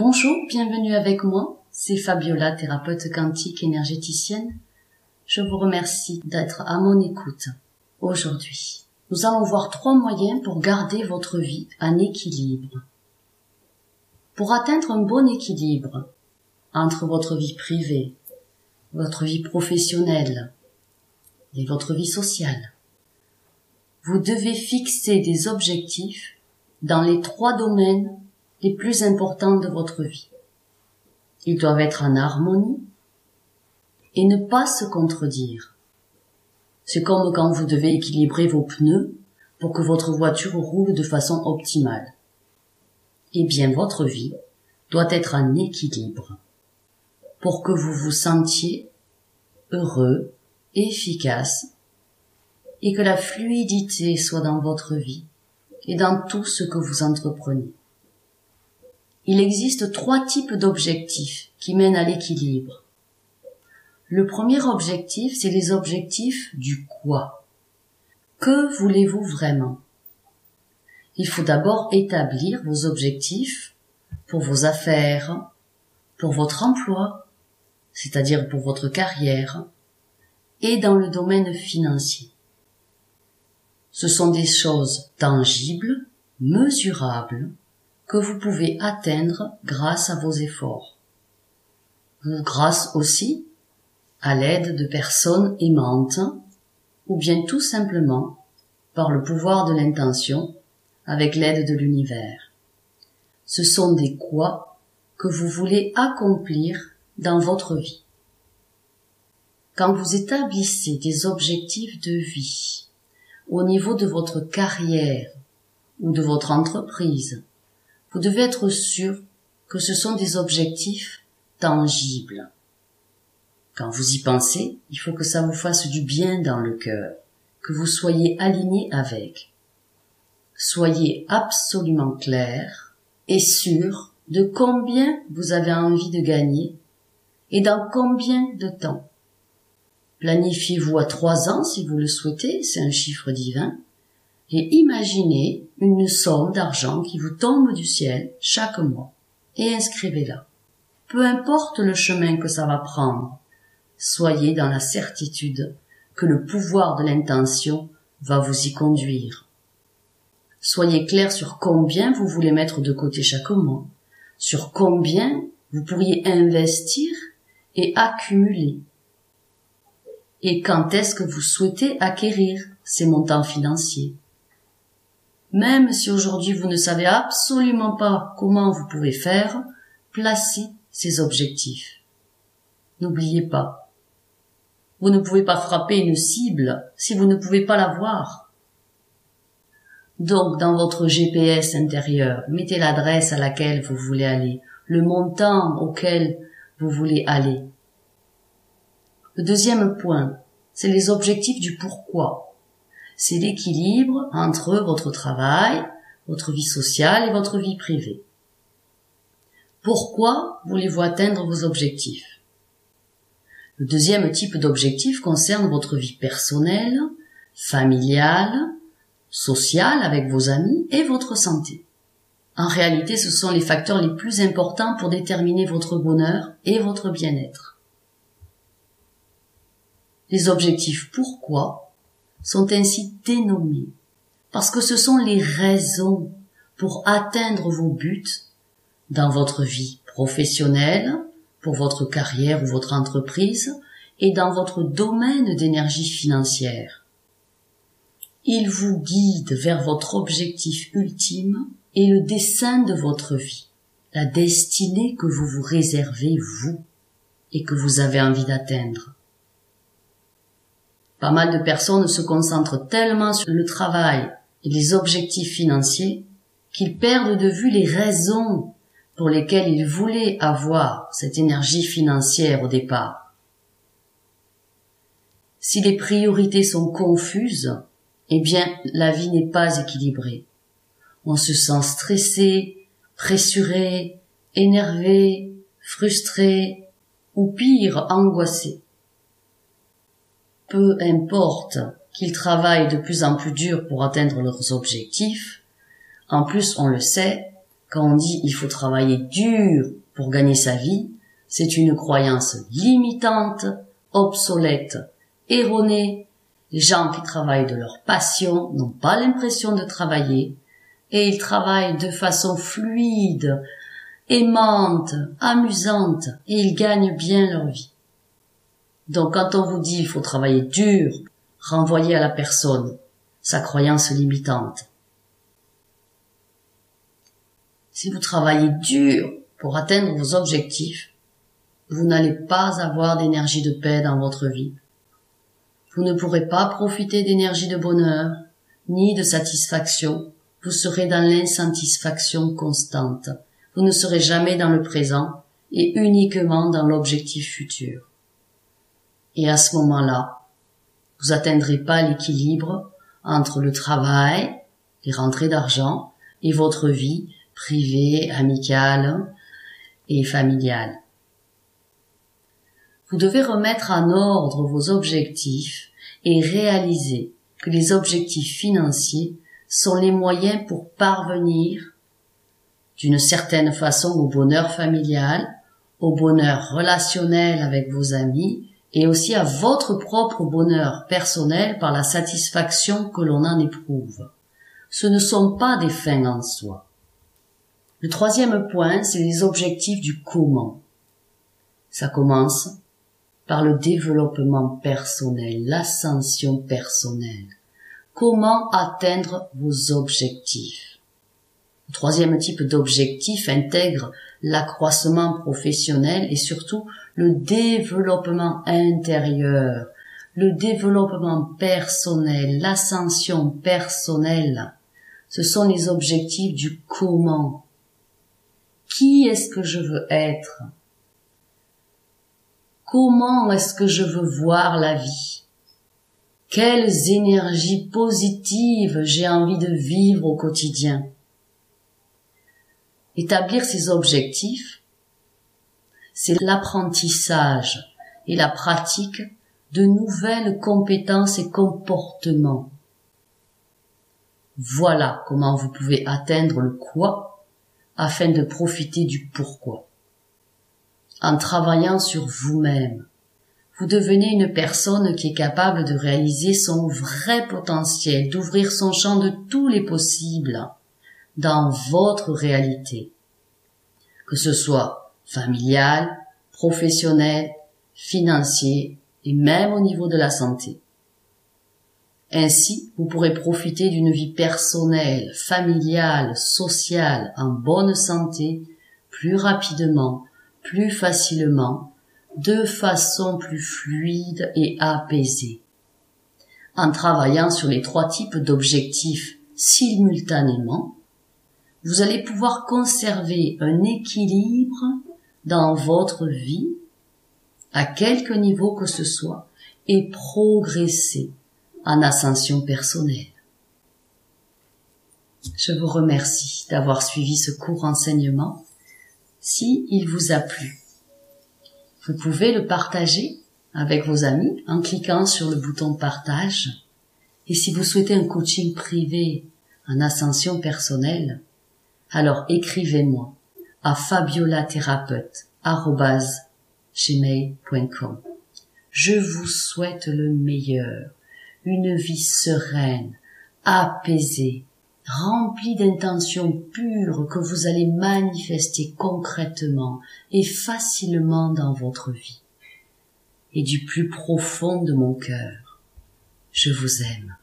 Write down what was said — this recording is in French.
Bonjour, bienvenue avec moi, c'est Fabiola, thérapeute quantique énergéticienne. Je vous remercie d'être à mon écoute. Aujourd'hui, nous allons voir 3 moyens pour garder votre vie en équilibre. Pour atteindre un bon équilibre entre votre vie privée, votre vie professionnelle et votre vie sociale, vous devez fixer des objectifs dans les 3 domaines les plus importants de votre vie. Ils doivent être en harmonie et ne pas se contredire. C'est comme quand vous devez équilibrer vos pneus pour que votre voiture roule de façon optimale. Eh bien, votre vie doit être en équilibre pour que vous vous sentiez heureux, efficace et que la fluidité soit dans votre vie et dans tout ce que vous entreprenez. Il existe 3 types d'objectifs qui mènent à l'équilibre. Le premier objectif, c'est les objectifs du quoi. Que voulez-vous vraiment? Il faut d'abord établir vos objectifs pour vos affaires, pour votre emploi, c'est-à-dire pour votre carrière, et dans le domaine financier. Ce sont des choses tangibles, mesurables, que vous pouvez atteindre grâce à vos efforts. Ou grâce aussi à l'aide de personnes aimantes, ou bien tout simplement par le pouvoir de l'intention avec l'aide de l'univers. Ce sont des quoi que vous voulez accomplir dans votre vie. Quand vous établissez des objectifs de vie au niveau de votre carrière ou de votre entreprise, vous devez être sûr que ce sont des objectifs tangibles. Quand vous y pensez, il faut que ça vous fasse du bien dans le cœur, que vous soyez aligné avec. Soyez absolument clair et sûr de combien vous avez envie de gagner et dans combien de temps. Planifiez-vous à 3 ans si vous le souhaitez, c'est un chiffre divin. Et imaginez une somme d'argent qui vous tombe du ciel chaque mois et inscrivez-la. Peu importe le chemin que ça va prendre, soyez dans la certitude que le pouvoir de l'intention va vous y conduire. Soyez clair sur combien vous voulez mettre de côté chaque mois, sur combien vous pourriez investir et accumuler. Et quand est-ce que vous souhaitez acquérir ces montants financiers? Même si aujourd'hui vous ne savez absolument pas comment vous pouvez faire, placez ces objectifs. N'oubliez pas, vous ne pouvez pas frapper une cible si vous ne pouvez pas la voir. Donc dans votre GPS intérieur, mettez l'adresse à laquelle vous voulez aller, le montant auquel vous voulez aller. Le deuxième point, c'est les objectifs du pourquoi. C'est l'équilibre entre votre travail, votre vie sociale et votre vie privée. Pourquoi voulez-vous atteindre vos objectifs? Le deuxième type d'objectif concerne votre vie personnelle, familiale, sociale avec vos amis et votre santé. En réalité, ce sont les facteurs les plus importants pour déterminer votre bonheur et votre bien-être. Les objectifs pourquoi sont ainsi dénommés parce que ce sont les raisons pour atteindre vos buts dans votre vie professionnelle, pour votre carrière ou votre entreprise et dans votre domaine d'énergie financière. Ils vous guident vers votre objectif ultime et le dessein de votre vie, la destinée que vous vous réservez vous et que vous avez envie d'atteindre. Pas mal de personnes se concentrent tellement sur le travail et les objectifs financiers qu'ils perdent de vue les raisons pour lesquelles ils voulaient avoir cette énergie financière au départ. Si les priorités sont confuses, eh bien, la vie n'est pas équilibrée. On se sent stressé, pressuré, énervé, frustré ou pire, angoissé. Peu importe qu'ils travaillent de plus en plus dur pour atteindre leurs objectifs, en plus on le sait, Quand on dit il faut travailler dur pour gagner sa vie, c'est une croyance limitante, obsolète, erronée. Les gens qui travaillent de leur passion n'ont pas l'impression de travailler et ils travaillent de façon fluide, aimante, amusante et ils gagnent bien leur vie. Donc quand on vous dit il faut travailler dur, renvoyez à la personne sa croyance limitante. Si vous travaillez dur pour atteindre vos objectifs, vous n'allez pas avoir d'énergie de paix dans votre vie. Vous ne pourrez pas profiter d'énergie de bonheur, ni de satisfaction. Vous serez dans l'insatisfaction constante. Vous ne serez jamais dans le présent et uniquement dans l'objectif futur. Et à ce moment-là, vous atteindrez pas l'équilibre entre le travail, les rentrées d'argent et votre vie privée, amicale et familiale. Vous devez remettre en ordre vos objectifs et réaliser que les objectifs financiers sont les moyens pour parvenir d'une certaine façon au bonheur familial, au bonheur relationnel avec vos amis et aussi à votre propre bonheur personnel par la satisfaction que l'on en éprouve. Ce ne sont pas des fins en soi. Le troisième point, c'est les objectifs du comment. Ça commence par le développement personnel, l'ascension personnelle. Comment atteindre vos objectifs? Le troisième type d'objectif intègre l'accroissement professionnel et surtout le développement intérieur, le développement personnel, l'ascension personnelle. Ce sont les objectifs du comment. Qui est-ce que je veux être? Comment est-ce que je veux voir la vie? Quelles énergies positives j'ai envie de vivre au quotidien? Établir ces objectifs, c'est l'apprentissage et la pratique de nouvelles compétences et comportements. Voilà comment vous pouvez atteindre le quoi afin de profiter du pourquoi. En travaillant sur vous-même, vous devenez une personne qui est capable de réaliser son vrai potentiel, d'ouvrir son champ de tous les possibles dans votre réalité, que ce soit familial, professionnel, financier et même au niveau de la santé. Ainsi, vous pourrez profiter d'une vie personnelle, familiale, sociale, en bonne santé, plus rapidement, plus facilement, de façon plus fluide et apaisée. En travaillant sur les trois types d'objectifs simultanément, vous allez pouvoir conserver un équilibre dans votre vie, à quelque niveau que ce soit, et progresser en ascension personnelle. Je vous remercie d'avoir suivi ce court enseignement. Si il vous a plu, vous pouvez le partager avec vos amis en cliquant sur le bouton partage. Et si vous souhaitez un coaching privé en ascension personnelle, alors écrivez-moi à fabiolathérapeute@gmail.com. Je vous souhaite le meilleur, une vie sereine, apaisée, remplie d'intentions pures que vous allez manifester concrètement et facilement dans votre vie. Et du plus profond de mon cœur, je vous aime.